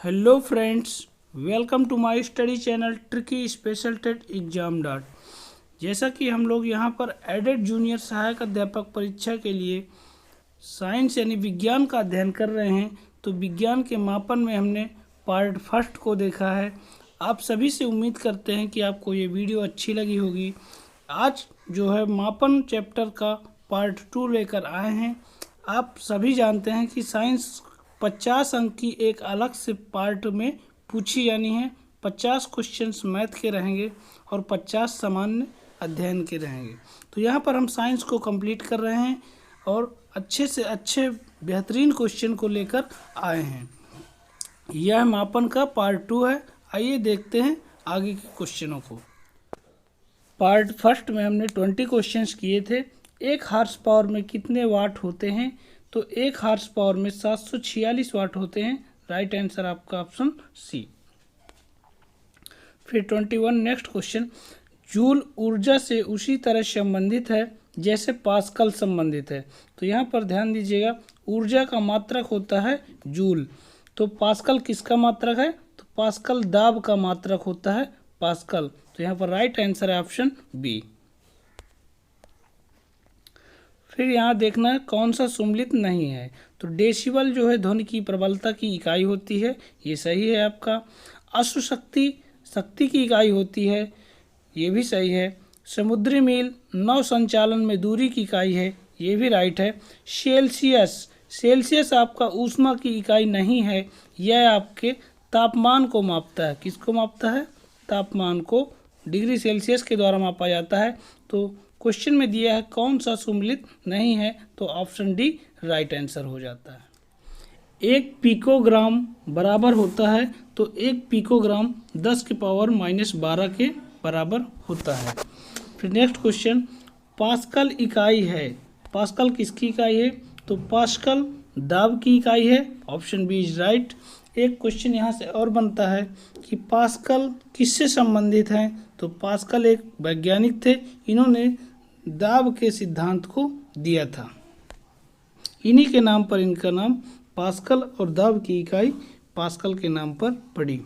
Hello friends, welcome to my study channel tricky special TET exam dot. जैसा कि हम लोग यहाँ पर एडेड जूनियर सहायक अध्यापक परीक्षा के लिए साइंस यानी विज्ञान का अध्ययन कर रहे हैं, तो विज्ञान के मापन में हमने पार्ट फर्स्ट को देखा है। आप सभी से उम्मीद करते हैं कि आपको ये वीडियो अच्छी लगी होगी। आज जो है मापन चैप्टर का पार्ट 2 लेकर आए हैं। आप सभी जानते हैं कि साइंस 50 अंक की एक अलग से पार्ट में पूछी जानी है। 50 क्वेश्चंस मैथ के रहेंगे और 50 सामान्य अध्ययन के रहेंगे। तो यहाँ पर हम साइंस को कंप्लीट कर रहे हैं और अच्छे से अच्छे बेहतरीन क्वेश्चन को लेकर आए हैं। यह मापन का पार्ट 2 है। आइए देखते हैं आगे के क्वेश्चनों को। पार्ट फर्स्ट में हमने 20 क्वेश्चंस किए थे। एक हार्स पावर में कितने वाट होते हैं? तो एक हार्स पावर में 746 वाट होते हैं। राइट आंसर आपका ऑप्शन सी। फिर 21 नेक्स्ट क्वेश्चन, जूल ऊर्जा से उसी तरह संबंधित है जैसे पास्कल संबंधित है। तो यहाँ पर ध्यान दीजिएगा, ऊर्जा का मात्रक होता है जूल, तो पास्कल किसका मात्रक है? तो पास्कल दाब का मात्रक होता है पास्कल। तो यहाँ पर राइट आंसर है ऑप्शन बी। फिर यहाँ देखना है कौन सा सुमेलित नहीं है। तो डेसिबल जो है ध्वनि की प्रबलता की इकाई होती है, ये सही है आपका। अश्वशक्ति शक्ति की इकाई होती है, ये भी सही है। समुद्री मील नौ संचालन में दूरी की इकाई है, ये भी राइट है। सेल्सियस आपका ऊष्मा की इकाई नहीं है, यह आपके तापमान को मापता है। किसको मापता है? तापमान को डिग्री सेल्सियस के द्वारा मापा जाता है। तो क्वेश्चन में दिया है कौन सा सुमेलित नहीं है, तो ऑप्शन डी राइट आंसर हो जाता है। 1 पिकोग्राम बराबर होता है, तो 1 पिकोग्राम 10 की पावर -12 के बराबर होता है। फिर नेक्स्ट क्वेश्चन, पास्कल इकाई है। पास्कल किसकी इकाई है? तो पास्कल दाब की इकाई है। Option B is right. एक क्वेश्चन यहाँ से और बनता है कि पास्कल किससे संबंधित हैं? तो पास्कल एक वैज्ञानिक थे, इन्होंने दाब के सिद्धांत को दिया था। इन्हीं के नाम पर इनका नाम पास्कल और दाब की इकाई पास्कल के नाम पर पड़ी।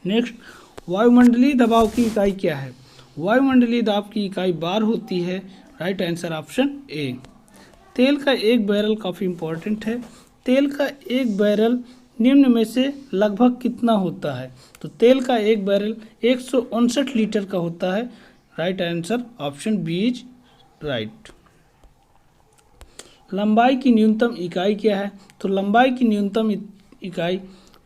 नेक्स्ट, वायुमंडलीय दबाव की इकाई क्या है? वायुमंडलीय दाब की इकाई बार होती है। Right answer option A. तेल का एक बैरल काफ़ी इंपॉर्टेंट है। तेल का एक बैरल निम्न में से लगभग कितना होता है? तो तेल का एक बैरल 159 लीटर का होता है। Right answer option B is right. लंबाई की न्यूनतम इकाई क्या है? तो लंबाई की न्यूनतम इकाई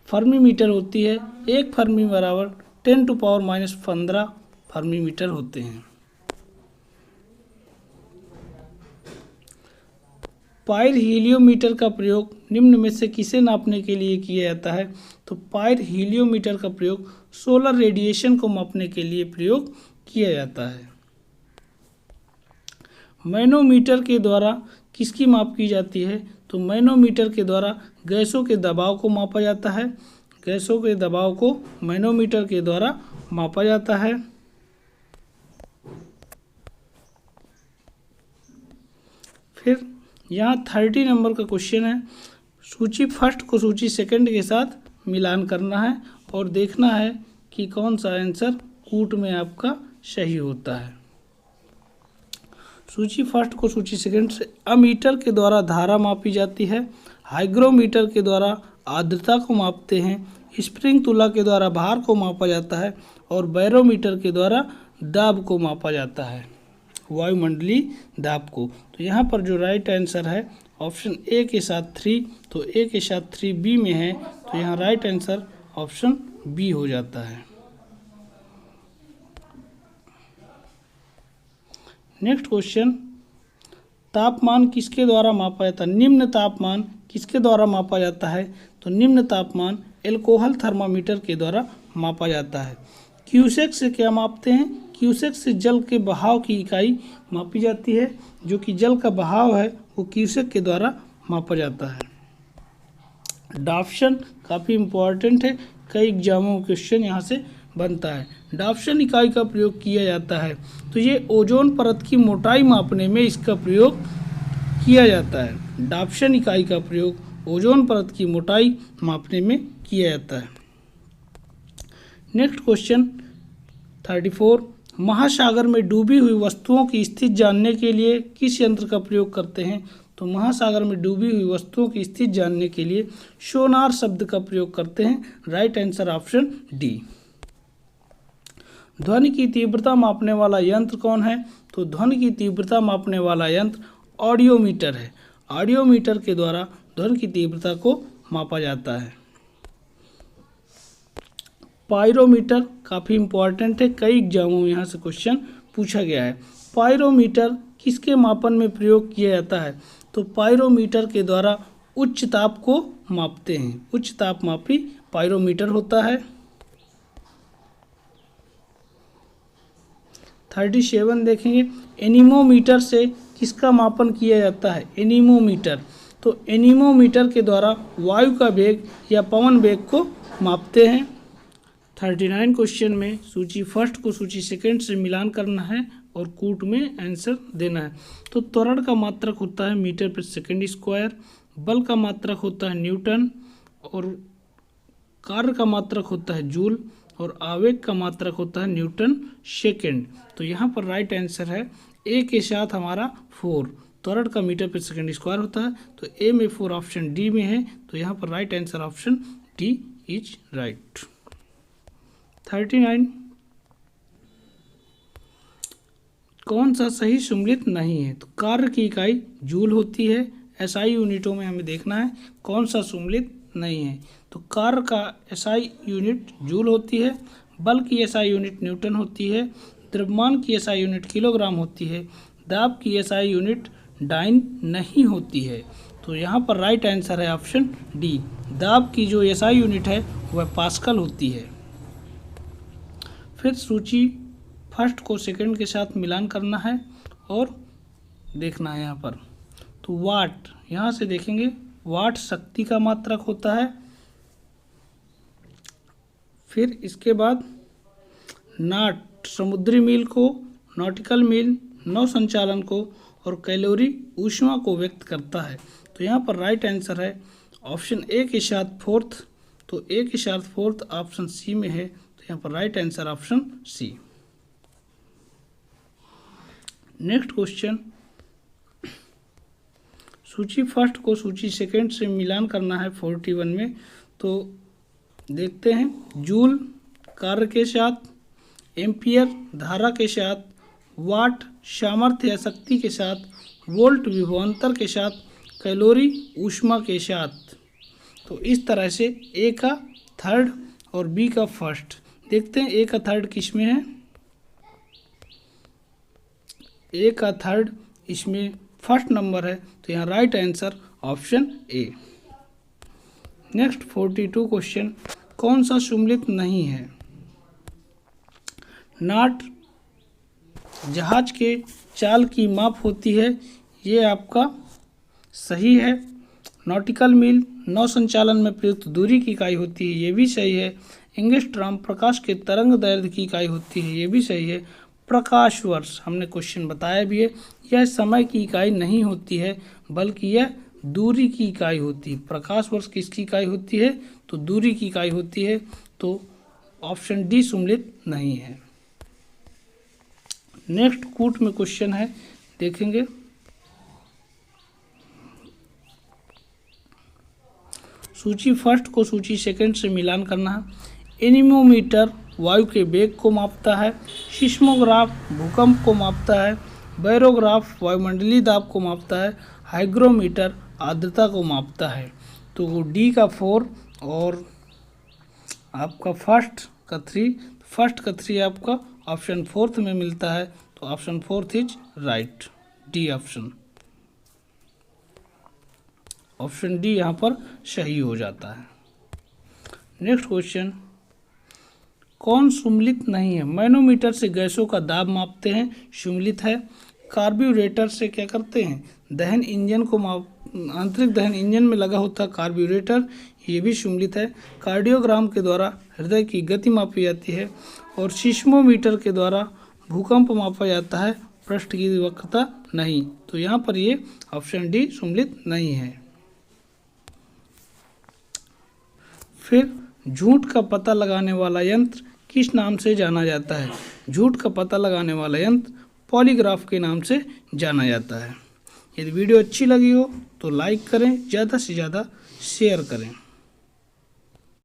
फर्मी मीटर होती है। एक फर्मी बराबर 10⁻⁻15 फर्मी मीटर होते हैं। पायर हीलियोमीटर का प्रयोग निम्न में से किसे नापने के लिए किया जाता है? तो पायर हीलियोमीटर का प्रयोग सोलर रेडिएशन को मापने के लिए प्रयोग किया जाता है। मैनोमीटर के द्वारा किसकी माप की जाती है? तो मैनोमीटर के द्वारा गैसों के दबाव को मापा जाता है। गैसों के दबाव को मैनोमीटर के द्वारा मापा जाता है। फिर यहाँ 30 नंबर का क्वेश्चन है, सूची फर्स्ट को सूची सेकंड के साथ मिलान करना है और देखना है कि कौन सा आंसर कूट में आपका सही होता है। सूची फर्स्ट को सूची सेकंड से अमीटर के द्वारा धारा मापी जाती है। हाइग्रोमीटर के द्वारा आर्द्रता को मापते हैं। स्प्रिंग तुला के द्वारा भार को मापा जाता है और बैरोमीटर के द्वारा दाब को मापा जाता है, वायुमंडलीय दाब को। तो यहाँ पर जो राइट आंसर है ऑप्शन ए के साथ 3, तो ए के साथ 3 बी में है, तो यहाँ राइट आंसर ऑप्शन बी हो जाता है। नेक्स्ट क्वेश्चन, तापमान किसके द्वारा मापा जाता है? निम्न तापमान किसके द्वारा मापा जाता है? तो निम्न तापमान एल्कोहल थर्मामीटर के द्वारा मापा जाता है। क्यूसेक से क्या मापते हैं? क्यूसेक से जल के बहाव की इकाई मापी जाती है। जो कि जल का बहाव है वो क्यूसेक के द्वारा मापा जाता है। डाफ्शन काफ़ी इम्पोर्टेंट है, कई एग्जामों में क्वेश्चन यहाँ से बनता है। डाफ्शन इकाई का प्रयोग किया जाता है, तो ये ओजोन परत की मोटाई मापने में इसका प्रयोग किया जाता है। डाफ्शन इकाई का प्रयोग ओजोन परत की मोटाई मापने में किया जाता है। नेक्स्ट क्वेश्चन 34, महासागर में डूबी हुई वस्तुओं की स्थिति जानने के लिए किस यंत्र का प्रयोग करते हैं? तो महासागर में डूबी हुई वस्तुओं की स्थिति जानने के लिए सोनार शब्द का प्रयोग करते हैं। Right answer option D. ध्वनि की तीव्रता मापने वाला यंत्र कौन है? तो ध्वनि की तीव्रता मापने वाला यंत्र ऑडियोमीटर है। ऑडियोमीटर के द्वारा ध्वनि की तीव्रता को मापा जाता है। पायरोमीटर काफ़ी इंपॉर्टेंट है, कई एग्जामों में यहाँ से क्वेश्चन पूछा गया है। पायरोमीटर किसके मापन में प्रयोग किया जाता है? तो पायरोमीटर के द्वारा उच्च ताप को मापते हैं। उच्च ताप मापी पायरोमीटर होता है। 37 देखेंगे, एनीमोमीटर से किसका मापन किया जाता है? एनीमोमीटर, तो एनीमोमीटर के द्वारा वायु का वेग या पवन वेग को मापते हैं। 39 क्वेश्चन में सूची फर्स्ट को सूची सेकंड से मिलान करना है और कूट में आंसर देना है। तो त्वरण का मात्रक होता है मीटर पर सेकंड स्क्वायर, बल का मात्रक होता है न्यूटन, और कार्य का मात्रक होता है जूल, और आवेग का मात्रक होता है न्यूटन सेकंड। तो यहाँ पर राइट आंसर है ए के साथ हमारा 4। त्वरण का मीटर पर सेकंड स्क्वायर होता है, तो ए में 4 ऑप्शन डी में है, तो यहाँ पर right answer option D is right. 39, कौन सा सही सम्मिलित नहीं है? तो कार्य की इकाई जूल होती है। एसआई यूनिटों में हमें देखना है कौन सा सम्मिलित नहीं है। तो कार्य का एसआई यूनिट जूल होती है, बल की एसआई यूनिट न्यूटन होती है, द्रव्यमान की एसआई यूनिट किलोग्राम होती है, दाब की एसआई यूनिट डाइन नहीं होती है। तो यहाँ पर राइट आंसर है ऑप्शन डी। दाब की जो एसआई यूनिट है वह पास्कल होती है। फिर सूची फर्स्ट को सेकंड के साथ मिलान करना है और देखना है यहाँ पर। तो वाट, यहाँ से देखेंगे वाट शक्ति का मात्रक होता है। फिर इसके बाद नाट समुद्री मील को, नॉटिकल मील नौ संचालन को, और कैलोरी ऊष्मा को व्यक्त करता है। तो यहाँ पर राइट आंसर है ऑप्शन ए के साथ फोर्थ। तो ए के साथ फोर्थ ऑप्शन सी में है, तो यहाँ पर right answer option C. Next question, सूची फर्स्ट को सूची सेकंड से मिलान करना है 41 में। तो देखते हैं, जूल कार्य के साथ, एम्पियर धारा के साथ, वाट सामर्थ्य या शक्ति के साथ, वोल्ट विभवांतर के साथ, कैलोरी ऊष्मा के साथ। तो इस तरह से ए का थर्ड और बी का फर्स्ट। देखते हैं ए का थर्ड किस में है। ए का थर्ड इसमें फर्स्ट नंबर है, तो यहाँ right answer option A. Next 42 question, कौन सा सम्मिलित नहीं है? नाट जहाज के चाल की माप होती है, ये आपका सही है। नॉटिकल मील नौ संचालन में प्रयुक्त दूरी की इकाई होती है, ये भी सही है। एंगस्ट्रॉम प्रकाश के तरंग दैर्ध्य की इकाई होती है, ये भी सही है। प्रकाश वर्ष हमने क्वेश्चन बताया भी है, यह समय की इकाई नहीं होती है बल्कि यह दूरी की इकाई होती है। प्रकाश वर्ष किसकी इकाई होती है? तो दूरी की इकाई होती है। तो ऑप्शन डी सम्मिलित नहीं है। नेक्स्ट कूट में क्वेश्चन है, देखेंगे। सूची फर्स्ट को सूची सेकंड से मिलान करना है। एनीमोमीटर वायु के वेग को मापता है, सिस्मोग्राफ भूकंप को मापता है, बैरोग्राफ वायुमंडलीय दाब को मापता है, हाइग्रोमीटर आर्द्रता को मापता है। तो वो डी का 4 और आपका फर्स्ट का 3, फर्स्ट का 3 आपका ऑप्शन फोर्थ में मिलता है, तो option fourth is right, D option. Option D यहाँ पर सही हो जाता है। नेक्स्ट क्वेश्चन, कौन सम्मिलित नहीं है? मैनोमीटर से गैसों का दाब मापते हैं, सम्मिलित है। कार्ब्यूरेटर से क्या करते हैं? दहन इंजन को आंतरिक दहन इंजन में लगा होता है कार्ब्यूरेटर, ये भी सम्मिलित है। कार्डियोग्राम के द्वारा हृदय की गति मापी जाती है, और सिस्मोमीटर के द्वारा भूकंप मापा जाता है, पृष्ठ की वक्रता नहीं। तो यहाँ पर ये ऑप्शन डी सम्मिलित नहीं है। फिर झूठ का पता लगाने वाला यंत्र किस नाम से जाना जाता है? झूठ का पता लगाने वाला यंत्र पॉलीग्राफ के नाम से जाना जाता है। यदि वीडियो अच्छी लगी हो तो लाइक करें, ज़्यादा से ज़्यादा शेयर करें।